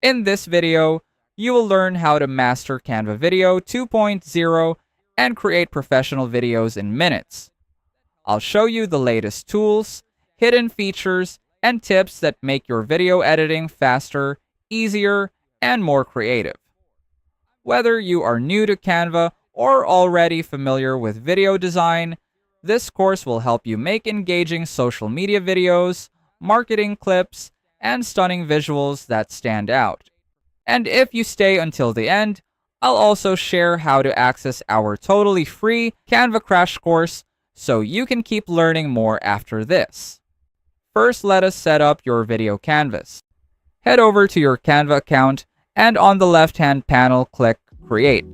In this video, you will learn how to master Canva Video 2.0 and create professional videos in minutes. I'll show you the latest tools, hidden features, and tips that make your video editing faster, easier, and more creative. Whether you are new to Canva or already familiar with video design, this course will help you make engaging social media videos, marketing clips, and stunning visuals that stand out. And if you stay until the end, I'll also share how to access our totally free Canva crash course so you can keep learning more after this. First, let us set up your video canvas. Head over to your Canva account and on the left-hand panel, click Create.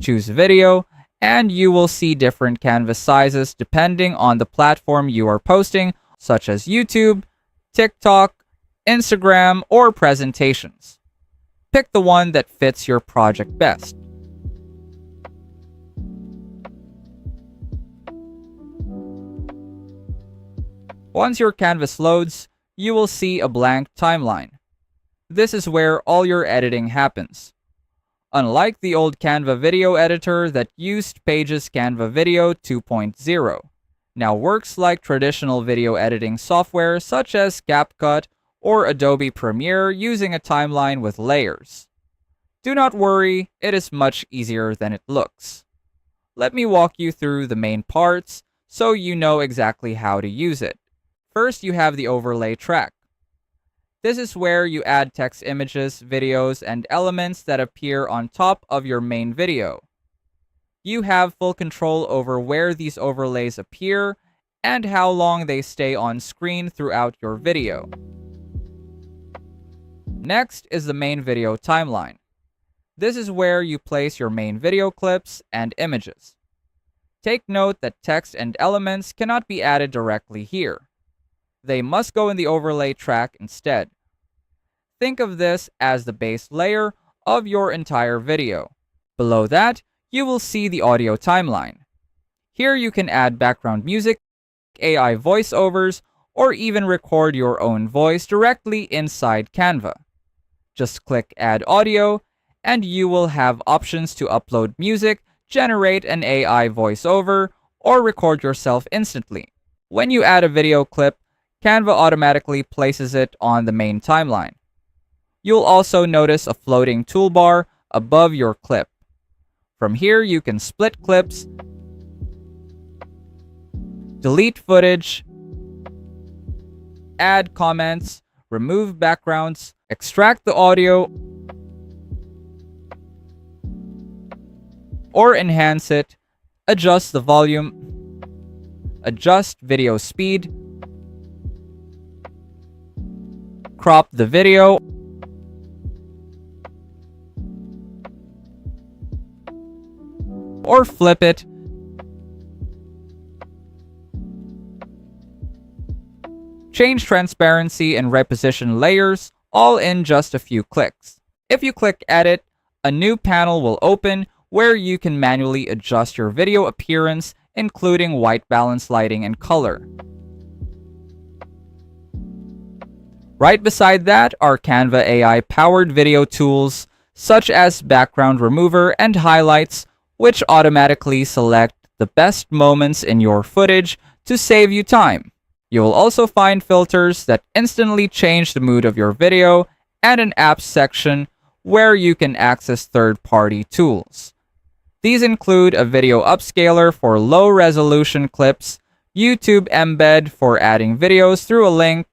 Choose Video, and you will see different canvas sizes depending on the platform you are posting, such as YouTube, TikTok, Instagram, or presentations. Pick the one that fits your project best. Once your canvas loads, you will see a blank timeline. This is where all your editing happens. Unlike the old Canva video editor that used Page's Canva Video 2.0, now works like traditional video editing software such as CapCut or Adobe Premiere using a timeline with layers. Do not worry, it is much easier than it looks. Let me walk you through the main parts so you know exactly how to use it. First, you have the overlay track. This is where you add text images, videos, and elements that appear on top of your main video. You have full control over where these overlays appear and how long they stay on screen throughout your video. Next is the main video timeline. This is where you place your main video clips and images. Take note that text and elements cannot be added directly here. They must go in the overlay track instead. Think of this as the base layer of your entire video. Below that, you will see the audio timeline. Here you can add background music, AI voiceovers, or even record your own voice directly inside Canva. Just click Add Audio, and you will have options to upload music, generate an AI voiceover, or record yourself instantly. When you add a video clip, Canva automatically places it on the main timeline. You'll also notice a floating toolbar above your clip. From here, you can split clips, delete footage, add comments, remove backgrounds, extract the audio, or enhance it, adjust the volume, adjust video speed, crop the video, or flip it, change transparency and reposition layers, all in just a few clicks. If you click Edit, a new panel will open where you can manually adjust your video appearance, including white balance, lighting, and color. Right beside that are Canva AI-powered video tools such as background remover and highlights, which automatically select the best moments in your footage to save you time. You will also find filters that instantly change the mood of your video and an apps section where you can access third-party tools. These include a video upscaler for low-resolution clips, YouTube embed for adding videos through a link,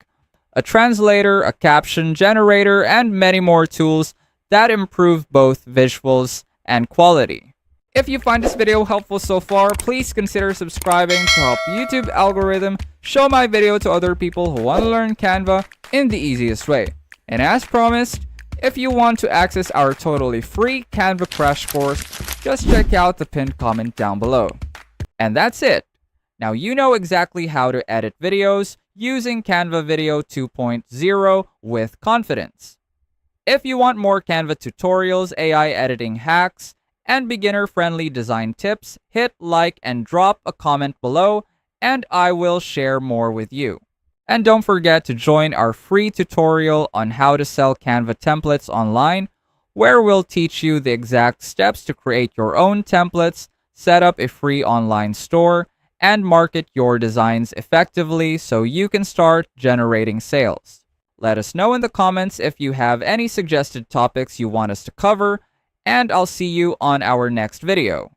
a translator, a caption generator, and many more tools that improve both visuals and quality. If you find this video helpful so far, please consider subscribing to help YouTube algorithm show my video to other people who want to learn Canva in the easiest way. And as promised, if you want to access our totally free Canva crash course, just check out the pinned comment down below. And that's it. Now you know exactly how to edit videos using Canva Video 2.0 with confidence. If you want more Canva tutorials, AI editing hacks, and beginner-friendly design tips, hit like and drop a comment below, and I will share more with you. And don't forget to join our free tutorial on how to sell Canva templates online, where we'll teach you the exact steps to create your own templates, set up a free online store, and market your designs effectively so you can start generating sales. Let us know in the comments if you have any suggested topics you want us to cover, and I'll see you on our next video.